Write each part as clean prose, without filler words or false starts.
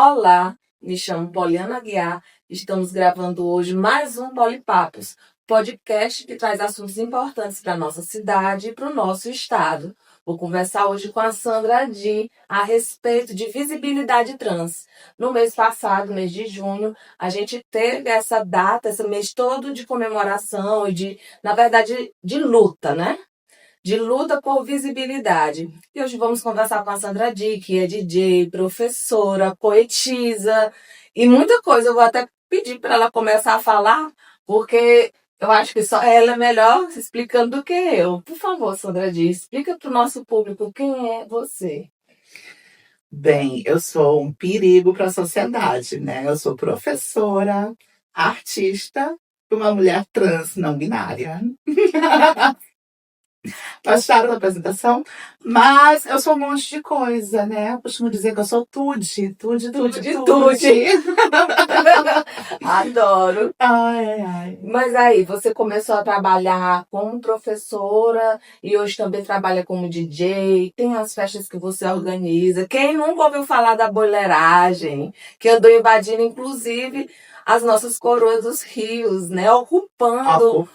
Olá, me chamo Poliana Guiar. Estamos gravando hoje mais um Polipapos, podcast que traz assuntos importantes para a nossa cidade e para o nosso estado. Vou conversar hoje com a Sandra Di a respeito de visibilidade trans. No mês passado, mês de junho, a gente teve essa data, esse mês todo de comemoração e na verdade, de luta, né? De luta por visibilidade. E hoje vamos conversar com a Sandra Di, que é DJ, professora, poetisa e muita coisa. Eu vou até pedir para ela começar a falar, porque eu acho que só ela é melhor se explicando do que eu. Por favor, Sandra Di, explica para o nosso público quem é você. Bem, eu sou um perigo para a sociedade, né? Eu sou professora, artista, uma mulher trans não binária. Gostaram da apresentação? Mas eu sou um monte de coisa, né? Eu costumo dizer que eu sou tudo, tudo. Adoro. Ai. Mas aí, você começou a trabalhar como professora e hoje também trabalha como DJ, tem as festas que você organiza. Quem nunca ouviu falar da boleiragem, que andou invadindo, inclusive, as nossas coroas dos rios, né? Ocupando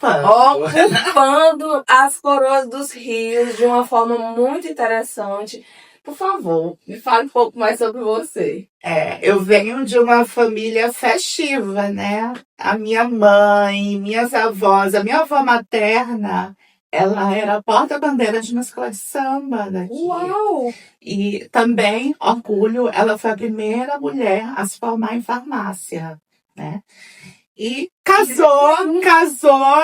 as coroas dos rios de uma forma muito interessante. Por favor, me fale um pouco mais sobre você. Eu venho de uma família festiva, né? A minha mãe, minhas avós, a minha avó materna, ela era porta-bandeira de uma escola de samba daqui. Uau! E também, orgulho, ela foi a primeira mulher a se formar em farmácia, né? E casou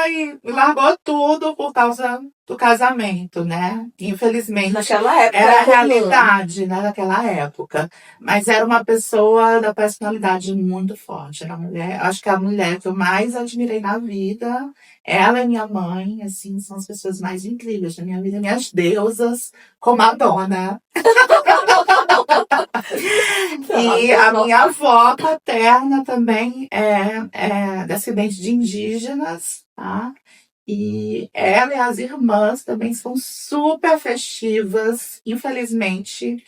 e largou tudo por causa do casamento, né? Infelizmente, Naquela época era a realidade, né, naquela época. Mas era uma pessoa da personalidade muito forte. Era mulher, acho que é a mulher que eu mais admirei na vida. Ela e minha mãe, assim, são as pessoas mais incríveis da minha vida, minhas deusas, como a Dona. E a minha avó paterna também é descendente de indígenas, tá? E ela e as irmãs também são super festivas. Infelizmente,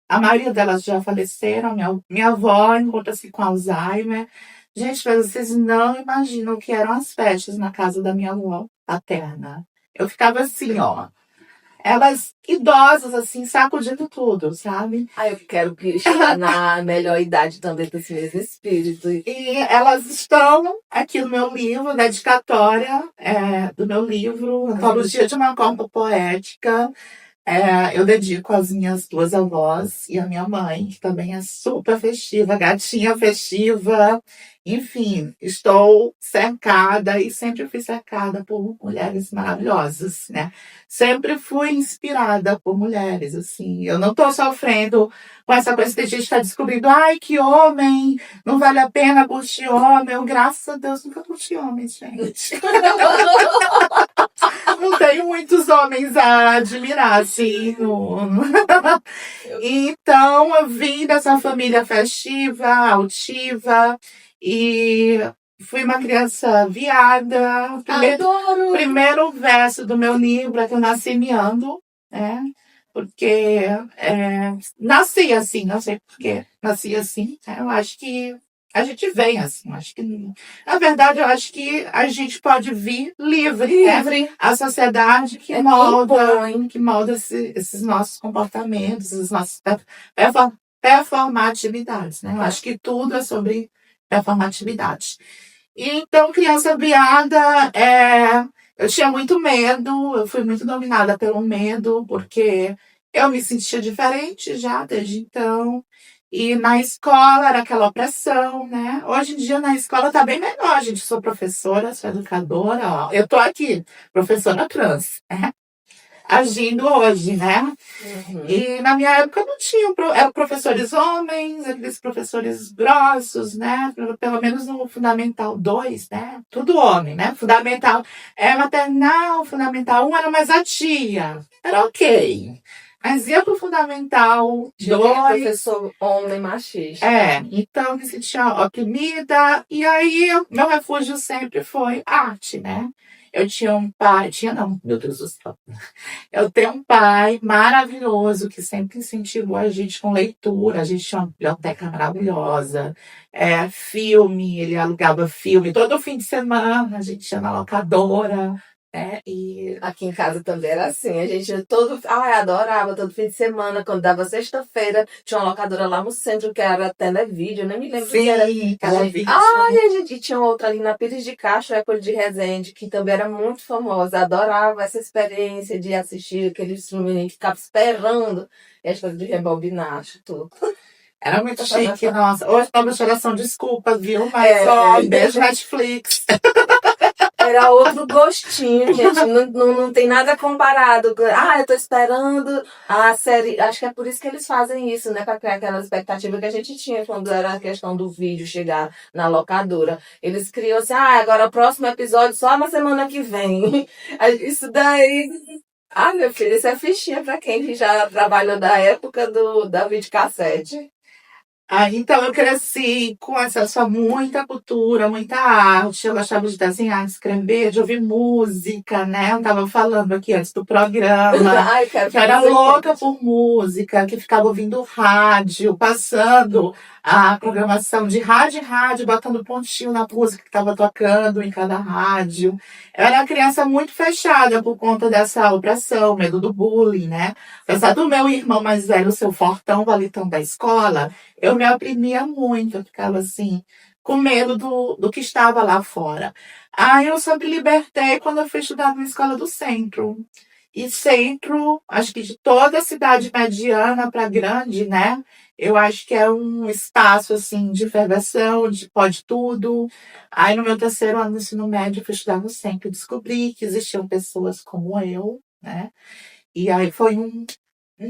a maioria delas já faleceram. Minha avó encontra-se com Alzheimer. Gente, mas vocês não imaginam o que eram as festas na casa da minha avó paterna. Eu ficava assim, ó. Elas idosas, assim, sacudindo tudo, sabe? Eu quero chegar na melhor idade também com esse mesmo espírito. E elas estão aqui no meu livro, dedicatória do meu livro, Antologia de uma Corpo Poética. Eu dedico às minhas duas avós e à minha mãe, que também é super festiva, gatinha festiva. Enfim, estou cercada e sempre fui cercada por mulheres maravilhosas, né? Sempre fui inspirada por mulheres, assim. Eu não estou sofrendo com essa coisa que a gente está descobrindo. Ai, que homem! Não vale a pena curtir homem. Eu, graças a Deus, nunca curti homem, gente. Não tenho muitos homens a admirar, assim. Então, eu vim dessa família festiva, altiva, e fui uma criança viada. Adoro! Primeiro verso do meu livro é que eu nasci miando, né? Porque nasci assim, não sei porquê, nasci assim. Eu acho que a gente vem assim, acho que, na verdade, eu acho que a gente pode vir livre. A sociedade que molda esses nossos comportamentos, as nossas performatividades, né? Eu acho que tudo é sobre performatividade. Então, criança viada, eu tinha muito medo, eu fui muito dominada pelo medo, porque eu me sentia diferente já desde então. E na escola era aquela opressão, né? Hoje em dia na escola tá bem melhor, gente. Sou professora, sou educadora, ó. Eu tô aqui, professora trans, né? Agindo hoje, né? Uhum. E na minha época não tinha, eram professores homens, aqueles professores grossos, né? Pelo menos no Fundamental 2, né? Tudo homem, né? Fundamental maternal, Fundamental 1 era mais a tia. Era ok. Mas ia pro Fundamental 2. Professor homem machista. Então me sentia oprimida. E aí, meu refúgio sempre foi arte, né? Eu tinha um pai, tinha não, meu Deus do céu. Eu tenho um pai maravilhoso que sempre incentivou a gente com leitura. A gente tinha uma biblioteca maravilhosa, filme, ele alugava filme. Todo fim de semana a gente ia na locadora, né? E Aqui em casa também era assim. A gente adorava todo fim de semana, quando dava sexta-feira, tinha uma locadora lá no centro que era Televídeo, eu nem me lembro que era. sim, cada vídeo. A gente tinha outra ali na Pires de Castro, École de Resende, que também era muito famosa. Adorava essa experiência de assistir aqueles filmes, ficava esperando e as coisas de rebobinar, acho tudo. Era muito chique, nossa. Hoje, nova geração, desculpa, viu? Mas, beijo Netflix. Era outro gostinho, gente. Não tem nada comparado. Eu tô esperando a série. Acho que é por isso que eles fazem isso, né? Pra criar aquela expectativa que a gente tinha quando era a questão do vídeo chegar na locadora. Eles criam assim, agora o próximo episódio só na semana que vem. Isso daí. Meu filho, isso é fichinha pra quem já trabalhou da época da videocassete. Então eu cresci com acesso a muita cultura, muita arte. Eu gostava de desenhar, de escrever, de ouvir música, né? Eu tava falando aqui antes do programa. Quero Que eu era fazer louca por música, que ficava ouvindo rádio, passando a programação de rádio em rádio, botando pontinho na música que estava tocando em cada rádio. Eu era uma criança muito fechada por conta dessa opressão, medo do bullying, né? Apesar do meu irmão mais velho ser o fortão valitão da escola, eu me oprimia muito, eu ficava assim, com medo do que estava lá fora. Aí eu só me libertei quando eu fui estudar na escola do centro. E centro, acho que de toda a cidade mediana para grande, né? Eu acho que é um espaço assim de fervesão, de pode tudo. Aí no meu terceiro ano do ensino médio, eu fui estudar no centro e descobri que existiam pessoas como eu, né? E aí foi um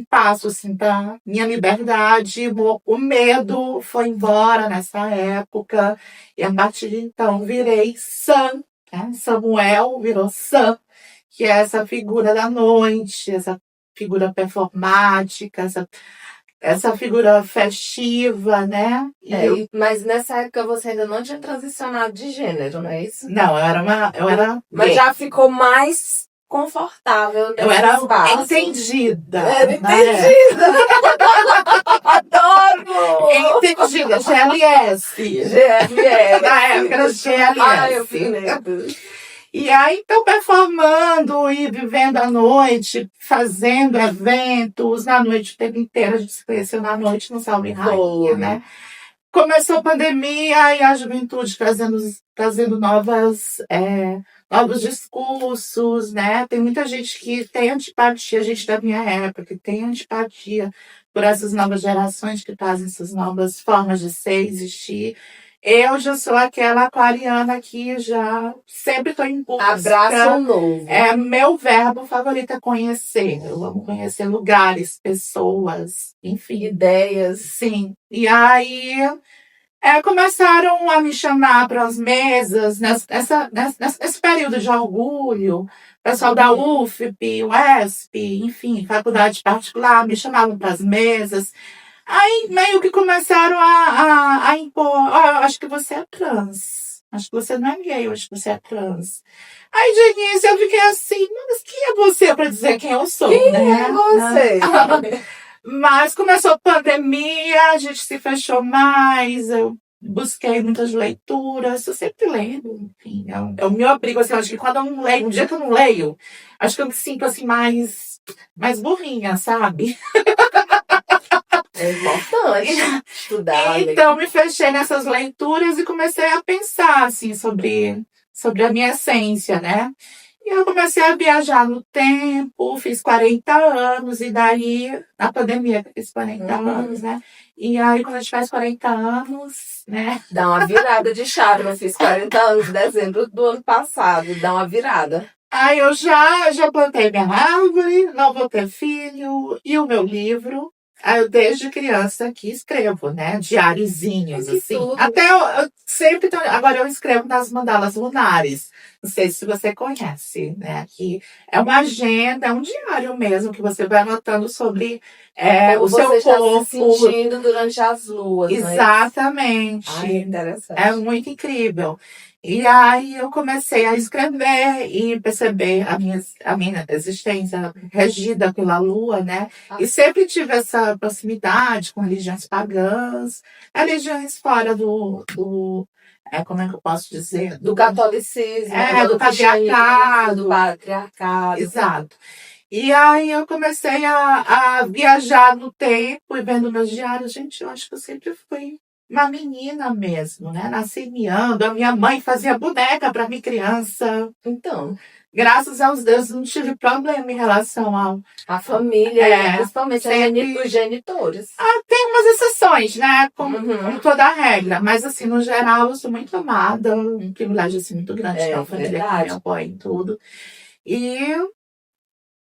passo assim para minha liberdade, o medo foi embora nessa época. E a partir de então virei Sam, né? Samuel virou Sam, que é essa figura da noite, essa figura performática, essa figura festiva, né? Mas nessa época você ainda não tinha transicionado de gênero, não é isso? Não, eu era Mas gay. já ficou mais confortável nesse Eu era espaço. entendida. Era né? entendida. Adoro! Entendida, GLS. GFL. Na época era GLS. Eu vi lembro. E aí, então, performando e vivendo a noite, fazendo eventos, na noite o tempo inteiro, a gente se conheceu na noite no Salve Rainha, né? Começou a pandemia e a juventude trazendo novos discursos, né? Tem muita gente que tem antipatia, gente da minha época, que tem antipatia por essas novas gerações que trazem essas novas formas de ser, existir. Eu já sou aquela aquariana que já sempre estou em busca. Abraço um novo. Meu verbo favorito é conhecer. Eu amo conhecer lugares, pessoas, enfim. Ideias. Sim. E aí começaram a me chamar para as mesas, nesse período de orgulho. O pessoal da UFP, UESP, enfim, faculdade particular, me chamavam para as mesas. Aí meio que começaram a impor, acho que você é trans. Acho que você não é gay, eu acho que você é trans. Aí, Denise, eu fiquei assim, mas quem é você para dizer quem eu sou? Quem né? é você? Mas começou a pandemia, a gente se fechou mais, eu busquei muitas leituras, eu sempre lendo, enfim. Eu me obrigo, assim, acho que quando eu não leio, um dia que eu não leio, acho que eu me sinto assim mais burrinha, sabe? É importante estudar. Então, me fechei nessas leituras e comecei a pensar, assim, sobre a minha essência, né? E eu comecei a viajar no tempo, fiz 40 anos, e daí, na pandemia, eu fiz 40 anos, né? E aí, quando a gente faz 40 anos, né? Dá uma virada de chave. Eu fiz 40 anos em dezembro do ano passado. Dá uma virada. Aí eu já plantei minha árvore, não vou ter filho, e o meu livro. Aí eu desde criança que escrevo, né? Diáriozinhos, assim. tudo. Até eu sempre. Agora eu escrevo nas mandalas lunares. Não sei se você conhece, né? Que é uma agenda, é um diário mesmo, que você vai anotando sobre o seu você está corpo. se sentindo durante as luas, Exatamente. Ai, interessante. É muito incrível. E aí eu comecei a escrever e perceber a minha existência regida pela lua, né? E sempre tive essa proximidade com religiões pagãs, religiões fora como é que eu posso dizer? Do catolicismo, Do do cristianismo, do patriarcado. patriarcado. Exato. E aí eu comecei a viajar no tempo e vendo meus diários. Gente, eu acho que eu sempre fui uma menina mesmo, né? Nasci miando, a minha mãe fazia boneca para mim criança. Então, Graças aos deuses não tive problema em relação ao... a família, principalmente sempre... os genitores. Tem umas exceções, né? Como Uhum. toda regra. Mas, assim, no geral, eu sou muito amada. Um privilégio, assim, muito grande ter uma família que me apoia em tudo. E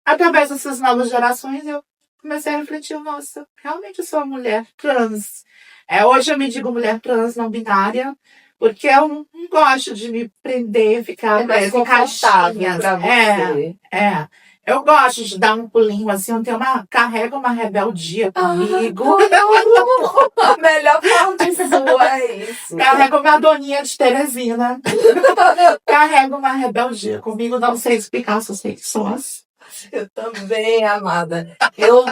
através dessas novas gerações, eu comecei a refletir, nossa, realmente eu sou uma mulher trans. Hoje eu me digo mulher trans não binária, porque eu não gosto de me prender, ficar mais em confortável caixinhas. para você. Eu gosto de dar um pulinho assim, carrego uma rebeldia comigo. A melhor parte sua é isso. Carrego uma doninha de Teresina. Carrego uma rebeldia comigo, não sei explicar, só sei que sou assim. Eu também, amada. Eu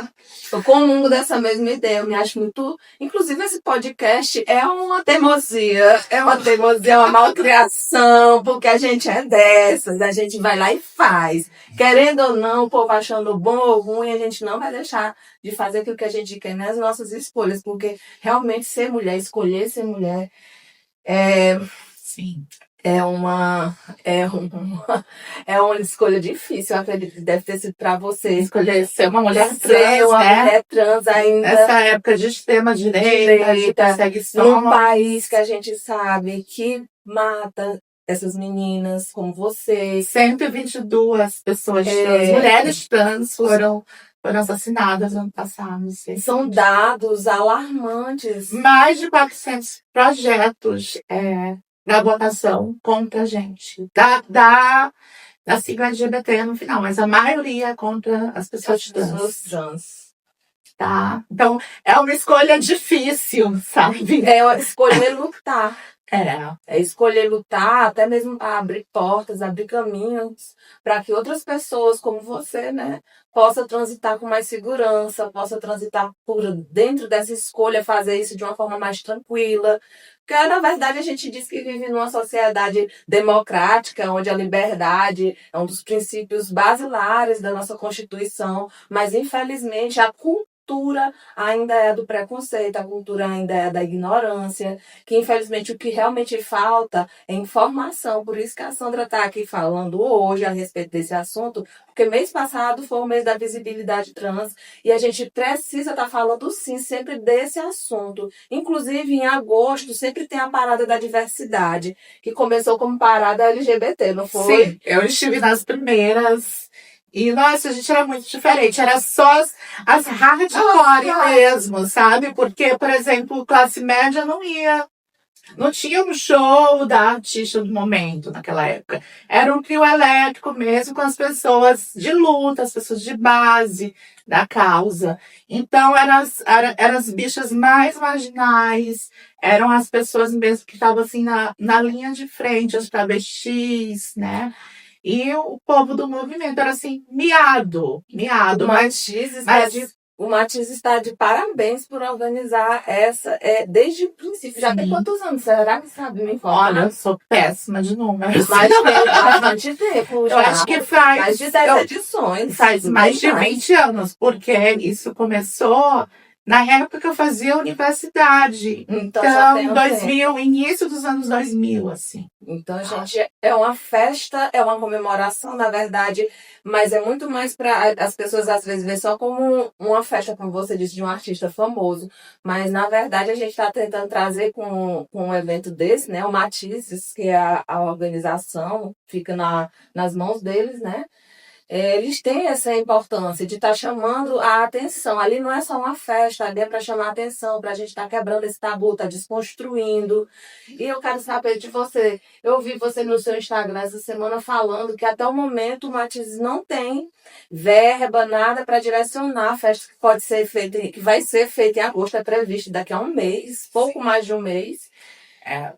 comungo dessa mesma ideia. Eu me acho muito. Inclusive, esse podcast é uma teimosia. É uma malcriação, porque a gente é dessas. A gente vai lá e faz. Querendo ou não, o povo achando bom ou ruim, a gente não vai deixar de fazer aquilo que a gente quer nas nossas escolhas, porque realmente ser mulher, escolher ser mulher, Sim. é uma escolha difícil, eu acredito que deve ter sido para você. Escolher ser uma mulher Ser trans, uma né? mulher trans ainda. Nessa época de extrema-direita, de perseguição. Num país que a gente sabe que mata essas meninas como você. 122 pessoas trans, mulheres trans foram assassinadas no ano passado. São dados alarmantes. Mais de 400 projetos da votação contra a gente. Da sigla LGBT no final, mas a maioria é contra as pessoas trans. Tá? Então, é uma escolha difícil, sabe? É escolher lutar. É escolher lutar, até mesmo para abrir portas, abrir caminhos, para que outras pessoas como você, né, possa transitar com mais segurança, possa transitar por dentro dessa escolha, fazer isso de uma forma mais tranquila. Porque, na verdade, a gente diz que vive numa sociedade democrática, onde a liberdade é um dos princípios basilares da nossa Constituição, mas, infelizmente, a cultura ainda é do preconceito, a cultura ainda é da ignorância, que infelizmente o que realmente falta é informação. Por isso que a Sandra está aqui falando hoje a respeito desse assunto, porque mês passado foi o mês da visibilidade trans e a gente precisa estar falando sim sempre desse assunto. Inclusive em agosto sempre tem a parada da diversidade, que começou como parada LGBT, não foi? Sim, eu estive nas primeiras. E, nossa, a gente era muito diferente. Era só as hardcore mesmo, sabe? Porque, por exemplo, classe média não ia. Não tinha um show da artista do momento naquela época. Era um trio elétrico mesmo com as pessoas de luta, as pessoas de base da causa. Então, eram as bichas mais marginais, eram as pessoas mesmo que estavam assim na linha de frente, as travestis, né? E o povo do movimento era assim, miado. O Matiz está de parabéns por organizar essa, desde o princípio. Já tem quantos anos? Será que sabe me informar? Olha, eu sou péssima de números. Mas tem bastante tempo. Eu acho que faz mais de 10 edições. Faz mais de 20 anos, porque isso começou na época que eu fazia universidade. Então, em 2000, início dos anos 2000, assim. Então, gente, é uma festa, é uma comemoração, na verdade, mas é muito mais para as pessoas às vezes ver só como uma festa, como você disse, de um artista famoso. Mas, na verdade, a gente está tentando trazer com um evento desse, né? O Matizes, que é a organização, fica nas mãos deles, né? Eles têm essa importância de estar chamando a atenção. Ali não é só uma festa, ali é para chamar a atenção, para a gente estar quebrando esse tabu, estar desconstruindo. E eu quero saber de você. Eu vi você no seu Instagram essa semana falando que até o momento o Matizes não tem verba, nada para direcionar a festa que pode ser feita, que vai ser feita em agosto, é previsto daqui a um mês, pouco mais de um mês.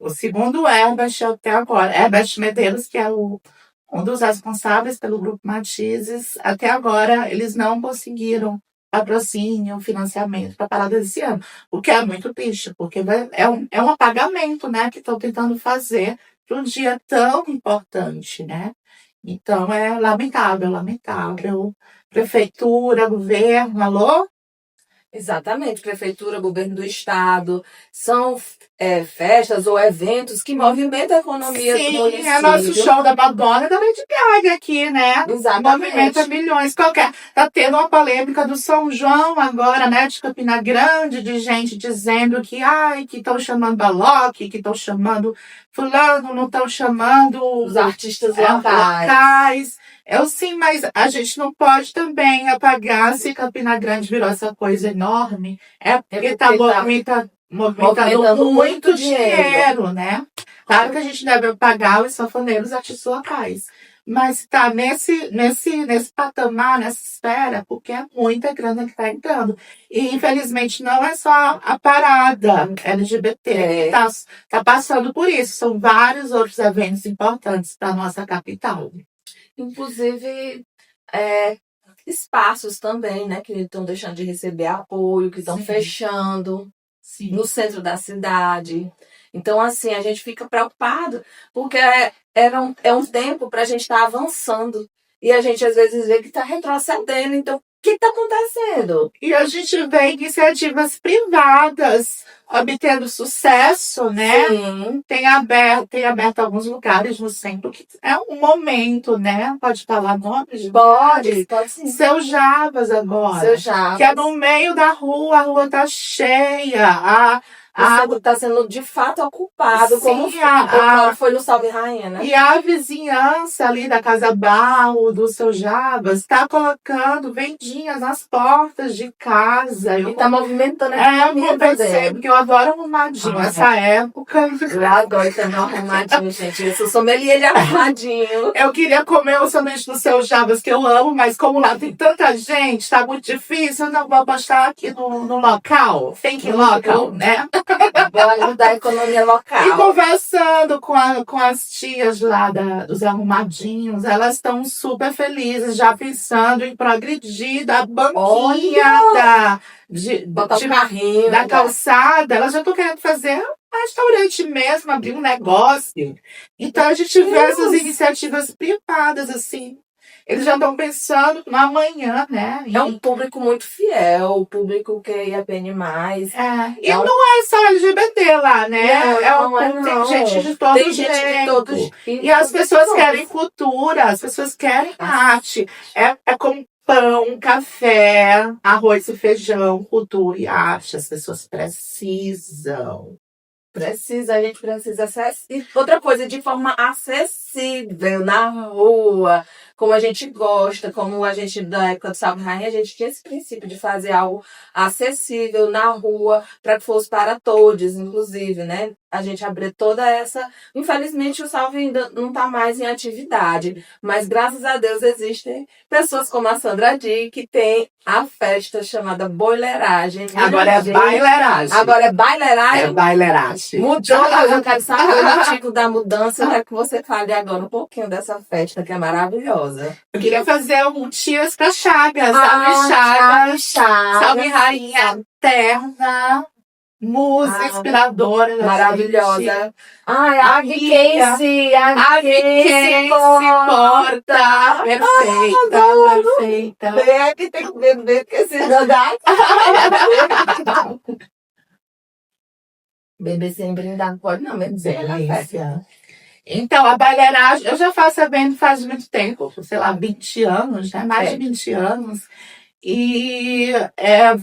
O segundo Herbert até agora, Herbert Medeiros, que é um dos responsáveis pelo Grupo Matizes, até agora eles não conseguiram patrocínio, financiamento para a parada desse ano, o que é muito triste, porque é um apagamento, né, que estão tentando fazer para um dia tão importante, né? Então é lamentável, lamentável. Prefeitura, governo, alô? Exatamente, prefeitura, governo do estado, são festas ou eventos que movimentam a economia do Sim, é nosso município. show da Madonna e da Lady Gaga aqui, né? Exatamente. Movimenta milhões. Qualquer. Tá tendo uma polêmica do São João agora, né? De Campina Grande, de gente dizendo que, ai, que estão chamando Alok, que estão chamando fulano, não estão chamando Os artistas locais. Eu sim, mas a gente não pode também apagar se Campina Grande virou essa coisa enorme. É porque tá movimentando muito dinheiro, né? Claro que a gente deve pagar os sanfoneiros artistas locais. Mas tá nesse patamar, nessa esfera, porque é muita grana que tá entrando. E, infelizmente, não é só a parada LGBT que tá passando por isso. São vários outros eventos importantes para nossa capital. Inclusive, espaços também, né? Que estão deixando de receber apoio, que estão fechando no centro da cidade. Então, assim, a gente fica preocupado, porque é um tempo para a gente estar avançando. E a gente, às vezes, vê que está retrocedendo. Então, o que está acontecendo? E a gente vê iniciativas privadas obtendo sucesso, né? Sim. Tem aberto alguns lugares no centro que é um momento, né? Pode falar nomes? Pode sim. Seu Javas agora. Seu Javas. Que é no meio da rua, a rua tá cheia. Está sendo de fato ocupado, como foi no Salve Rainha, né? E a vizinhança ali da Casa Barro, do Seu Javas, está colocando vendinhas nas portas de casa. E está movimentando a economia dele. Porque eu adoro arrumadinho nessa época. Eu adoro também arrumadinho, gente. Eu sou sommelier de arrumadinho. Eu queria comer o sanduíche do Seu Javas, que eu amo, mas como lá tem tanta gente, tá muito difícil, eu não vou postar aqui no local. Think local, né? Vou ajudar a economia local. E conversando com as tias lá dos arrumadinhos, elas estão super felizes, já pensando em progredir da banquinha da calçada. Elas já estão querendo fazer um restaurante mesmo, abrir um negócio. Então a gente vê essas iniciativas privadas, assim. Eles já estão pensando no amanhã, né? É um público muito fiel, o público que ia bem mais. E não é só LGBT lá, né? Tem gente de todo jeito. E as pessoas querem cultura, as pessoas querem arte. É como pão, café, arroz e feijão, cultura e arte. As pessoas precisam. A gente precisa. E outra coisa, de forma acessível, na rua, como a gente gosta, como a gente, da época do Salve Rainha, a gente tinha esse princípio de fazer algo acessível na rua, para que fosse para todos, inclusive, né? A gente abrir toda essa. Infelizmente, o Salve ainda não está mais em atividade, mas graças a Deus existem pessoas como a Sandra Di, que tem a festa chamada Boileragem. Agora é baileragem. Agora é baileragem? É baileragem. Mudou, eu quero saber o motivo da mudança. Eu quero que você fale agora um pouquinho dessa festa, que é maravilhosa. Eu queria fazer um Tias pra Chagas. Salve Chagas. Salve Rainha Eterna. Música inspiradora. Maravilhosa. Ai, a Casey se porta. Perfeita. Bebe, tem que beber, porque senão dá. Beber sem brindar não pode, não. Delícia. Então, a bailaragem, eu já faço evento faz muito tempo, sei lá, 20 anos, né? Mais de 20 anos. E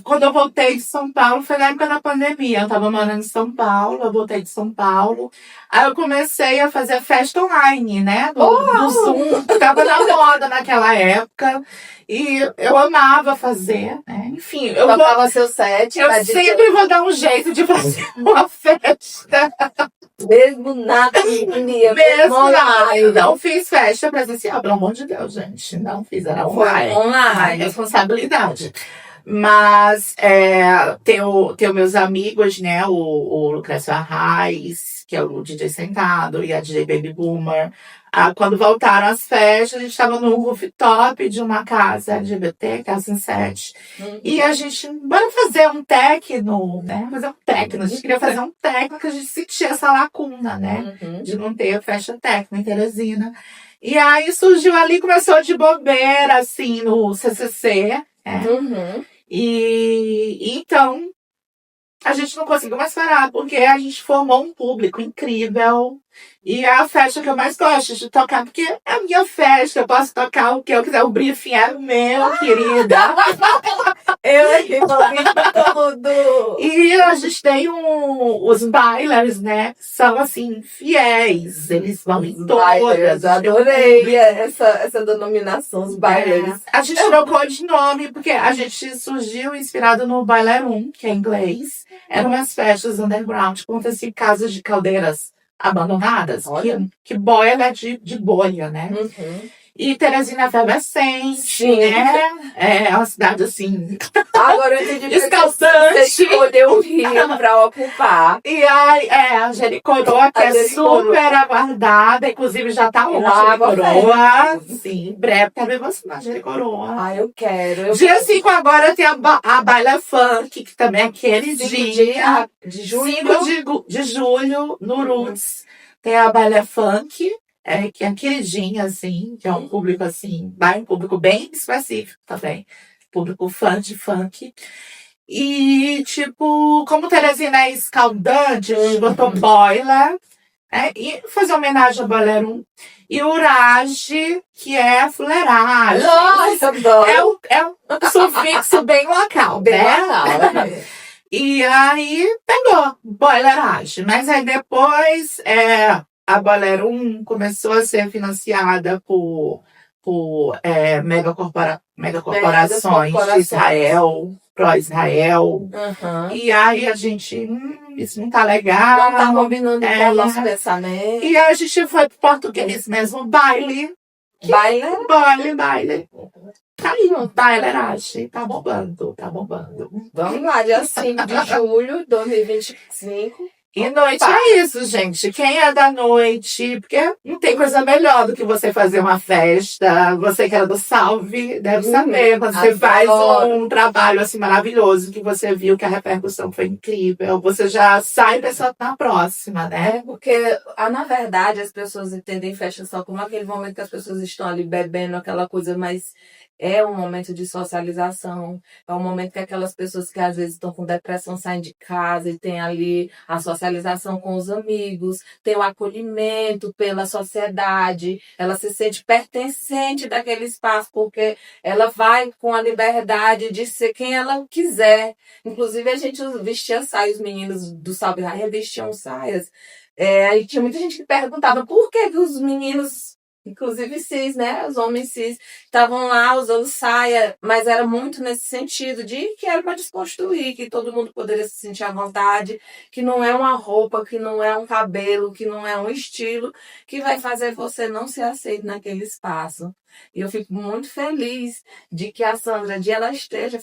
quando eu voltei de São Paulo, foi na época da pandemia. Eu tava morando em São Paulo, eu voltei de São Paulo. Aí eu comecei a fazer festa online, né? No Zoom. Tava na moda naquela época. E eu amava fazer, né? Enfim, eu tocava seu set. Eu sempre vou dar um jeito de fazer uma festa. Mesmo na pandemia. Mesmo online. Não fiz festa presencial, pelo amor de Deus, gente. Não fiz, era online. Responsabilidade. Mas tenho meus amigos, né? O Lucrécio Arraes, que é o DJ Sentado, e a DJ Baby Boomer. Quando voltaram as festas, a gente estava no rooftop de uma casa LGBT, Casa em Sete. E a gente, bora fazer um techno, né? Fazer um techno. A gente queria fazer um techno, que a gente sentia essa lacuna, né? De não ter festa techno em Teresina. E aí surgiu ali, começou de bobeira, assim, no CCC. E então, a gente não conseguiu mais parar, porque a gente formou um público incrível. E é a festa que eu mais gosto de tocar, porque é a minha festa, eu posso tocar o que eu quiser, o briefing é meu, querida. Eu aqui falando tudo. E a gente tem os bailers, né, que são, assim, fiéis, eles vão em todas. Eu adorei essa denominação, os bailers. A gente trocou de nome, porque a gente surgiu inspirado no Bailerum, que é inglês. Eram umas festas underground, que aconteciam em casas de caldeiras abandonadas, que boia de bolha, né? E Teresina efervescente, né? É uma cidade assim. Agora eu entendi escaldante. Você escolheu o Rio pra ocupar. E aí, a Jericoroa, que é super aguardada, inclusive já tá lá, Jericoroa. Sim, em breve, quero ver você na Jericoroa. Ah, eu quero. Dia 5 agora tem a Baila Funk, que também é aquele dia. De julho. 5 de julho, no Roots, tem a Baila Funk. Que é queridinha, assim, que é um público, assim, vai um público bem específico também. Público fã de funk. E, tipo, como Teresina é escaldante, a gente botou boiler, e fazer homenagem ao Bailerum. E Urage, que é a fuleiragem. Nossa, adoro. É um sufixo bem local, bem né? local. E aí, pegou boileragem. Mas aí depois, a Bailerum começou a ser financiada por megacorporações de Israel, pró-Israel. E aí a gente, isso não tá legal. Não tá combinando com o nosso pensamento. E aí a gente foi pro português mesmo, baile. Baile. Tá aí, baileragem. Tá bombando. Vamos lá, dia 5 de julho de 2025. E noite é isso, gente. Quem é da noite? Porque não tem coisa melhor do que você fazer uma festa. Você que era do Salve deve saber. Quando você faz um trabalho assim maravilhoso, que você viu que a repercussão foi incrível, você já sai pensando na próxima, né? Porque, na verdade, as pessoas entendem festa só como aquele momento que as pessoas estão ali bebendo, aquela coisa mais... É um momento de socialização, é um momento que aquelas pessoas que às vezes estão com depressão saem de casa e tem ali a socialização com os amigos, tem o acolhimento pela sociedade, ela se sente pertencente daquele espaço, porque ela vai com a liberdade de ser quem ela quiser. Inclusive a gente vestia saias, os meninos do Salve Raia vestiam saias. Aí tinha muita gente que perguntava por que os meninos... Inclusive cis, né? Os homens cis estavam lá usando saia, mas era muito nesse sentido de que era para desconstruir, que todo mundo poderia se sentir à vontade, que não é uma roupa, que não é um cabelo, que não é um estilo que vai fazer você não ser aceito naquele espaço. E eu fico muito feliz de que a Sandra ela esteja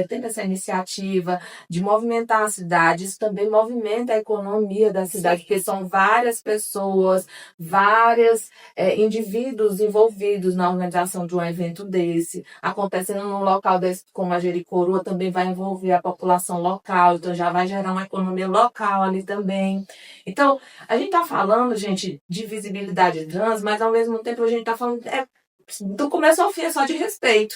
tendo essa iniciativa de movimentar a cidade. Isso também movimenta a economia da cidade, porque são várias pessoas, vários indivíduos envolvidos na organização de um evento desse. Acontecendo num local desse, como a Jericoroa, também vai envolver a população local, então já vai gerar uma economia local ali também. Então, a gente está falando, gente, de visibilidade trans, mas ao mesmo tempo a gente está falando... do começo ao fim é só de respeito.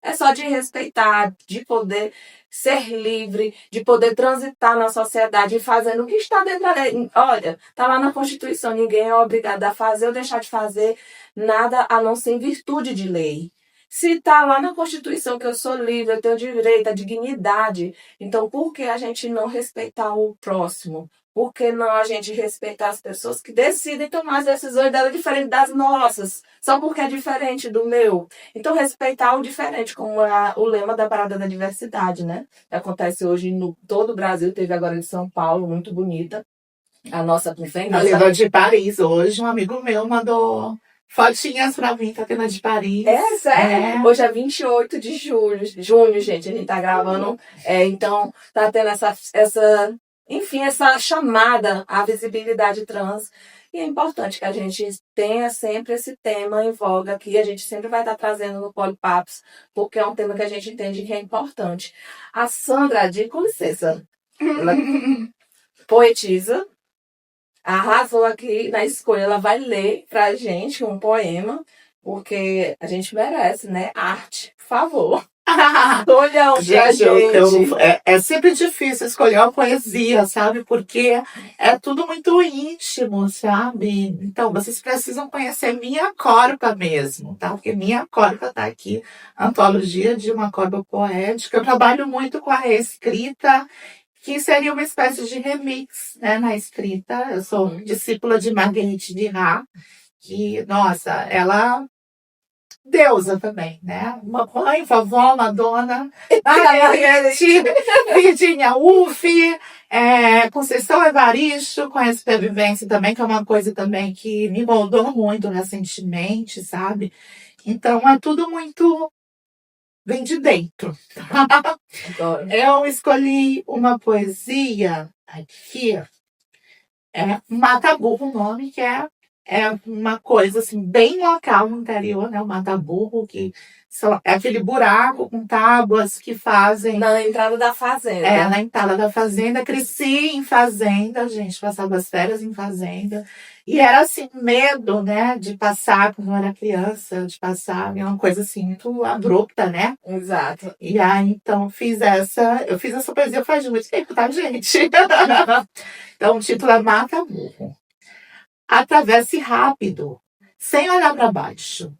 É só de respeitar, de poder ser livre, de poder transitar na sociedade fazendo o que está dentro da lei. Olha, está lá na Constituição, ninguém é obrigado a fazer ou deixar de fazer nada a não ser em virtude de lei. Se está lá na Constituição que eu sou livre, eu tenho direito à dignidade, então por que a gente não respeitar o próximo? Por que não a gente respeitar as pessoas que decidem tomar as decisões dela diferente das nossas? Só porque é diferente do meu. Então, respeitar o diferente, como o lema da Parada da Diversidade, né? Que acontece hoje no todo o Brasil, teve agora em São Paulo, muito bonita. A nossa Na Lenda de Paris, hoje, um amigo meu mandou fotinhas pra mim, tá tendo a de Paris. Sério? Hoje é 28 de junho, gente, a gente tá gravando. Então, tá tendo essa enfim, essa chamada à visibilidade trans. E é importante que a gente tenha sempre esse tema em voga aqui, a gente sempre vai estar trazendo no Polipapos, porque é um tema que a gente entende que é importante. A Sandra, com licença, ela poetisa, arrasou aqui na escolha, ela vai ler pra gente um poema, porque a gente merece, né? Arte, por favor. Escolha um pra Gente, gente. é sempre difícil escolher uma poesia, sabe? Porque é tudo muito íntimo, sabe? Então, vocês precisam conhecer minha corpa mesmo, tá? Porque minha corpa tá aqui, Antologia de uma Corpa Poética. Eu trabalho muito com a reescrita, que seria uma espécie de remix, né, na escrita. Eu sou discípula de Marguerite Duras, que, nossa, ela deusa também, né? Mamãe, vovó, Madonna, Marguerite, Virginia Woolf, Conceição Evaristo, com a Supervivência também, que é uma coisa também que me moldou muito recentemente, sabe? Então é tudo muito vem de dentro. Adoro. Eu escolhi uma poesia aqui, Mata Burro, o nome, que é uma coisa assim, bem local no interior, né? O Mata Burro, que é aquele buraco com tábuas que fazem. Na entrada da fazenda. Na entrada da fazenda. Cresci em fazenda, gente, passava as férias em fazenda. E era assim, medo, né, de passar, quando eu era criança, de passar, é uma coisa assim, muito abrupta, né? Exato. E aí, então, eu fiz essa poesia faz muito tempo, tá, gente? Então, o título é Mata Burro. Atravesse rápido, sem olhar para baixo.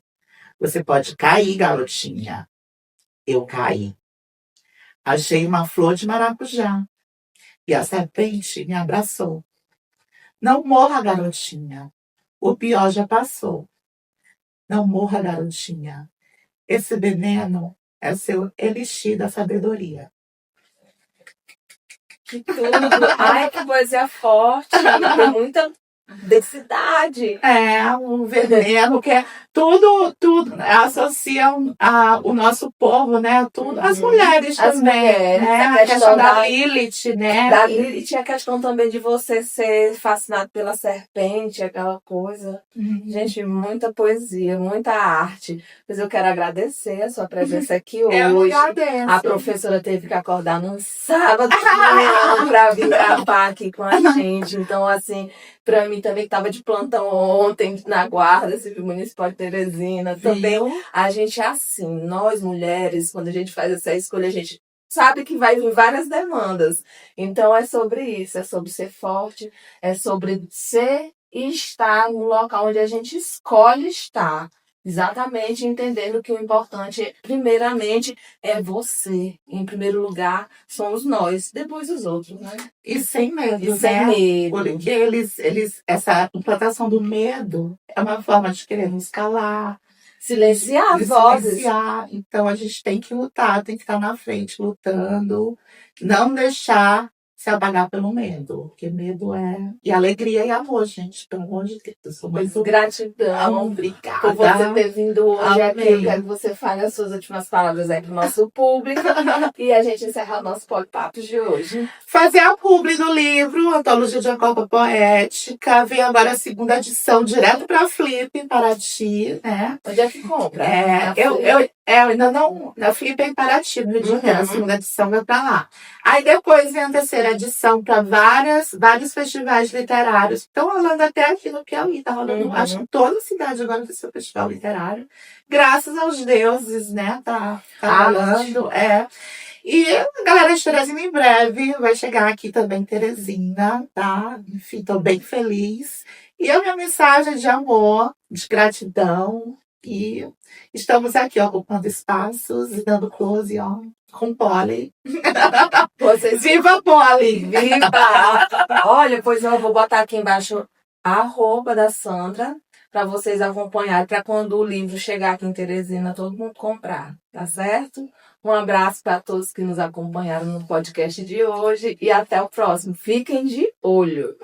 Você pode cair, garotinha. Eu caí. Achei uma flor de maracujá e a serpente me abraçou. Não morra, garotinha. O pior já passou. Não morra, garotinha. Esse veneno é seu elixir da sabedoria. Que tudo! Ai, que poesia forte! Tem muita densidade. Um veneno que é tudo, né? Associam o nosso povo, né? Tudo, as mulheres As também, mulheres, né? a A questão da Lilith, né? Da Lilith, a questão também de você ser fascinado pela serpente, aquela coisa. Gente, muita poesia, muita arte. Mas eu quero agradecer a sua presença aqui hoje. Eu agradeço. A professora teve que acordar num sábado para vir gravar aqui com a gente. Então, assim, para mim também que estava de plantão ontem na Guarda Civil Municipal de Teresina, também a gente é assim, nós mulheres, quando a gente faz essa escolha, a gente sabe que vai vir várias demandas. Então é sobre isso, é sobre ser forte, é sobre ser e estar no local onde a gente escolhe estar. Exatamente, entendendo que o importante, primeiramente, é você. Em primeiro lugar, somos nós, depois os outros, né? E sem medo, E sem medo. Porque essa implantação do medo é uma forma de querer nos calar, silenciar as vozes. silenciar. Então a gente tem que lutar, tem que estar na frente lutando, não deixar se apagar pelo medo, porque medo é. E alegria e amor, gente, pelo amor de Deus. Muito gratidão. Obrigada. Por você ter vindo hoje aqui. Amém. Eu quero que você fale as suas últimas palavras aí para o nosso público. E a gente encerrar o nosso Polipapos de hoje. Fazer a publi do livro, Antologia de uma Corpa Poética. Vem agora a segunda edição, direto para Flip, em Paraty, né? Onde é que compra? Eu ainda não. Na Flip é em Paraty, no Rio de Janeiro. A segunda edição vai para lá. Aí depois vem a terceira edição para vários festivais literários. Estão rolando até aqui no Piauí. Tá rolando, acho que toda a cidade agora tem seu festival literário. Graças aos deuses, né? Tá rolando. E a galera de Teresina em breve vai chegar aqui também, Teresina, tá? Enfim, tô bem feliz. E a minha mensagem é de amor, de gratidão. E estamos aqui ocupando espaços e dando close, ó, com Polly. Viva Polly! Viva! Olha, pois eu vou botar aqui embaixo a @da Sandra para vocês acompanharem, para quando o livro chegar aqui em Teresina, todo mundo comprar, tá certo? Um abraço para todos que nos acompanharam no podcast de hoje e até o próximo. Fiquem de olho!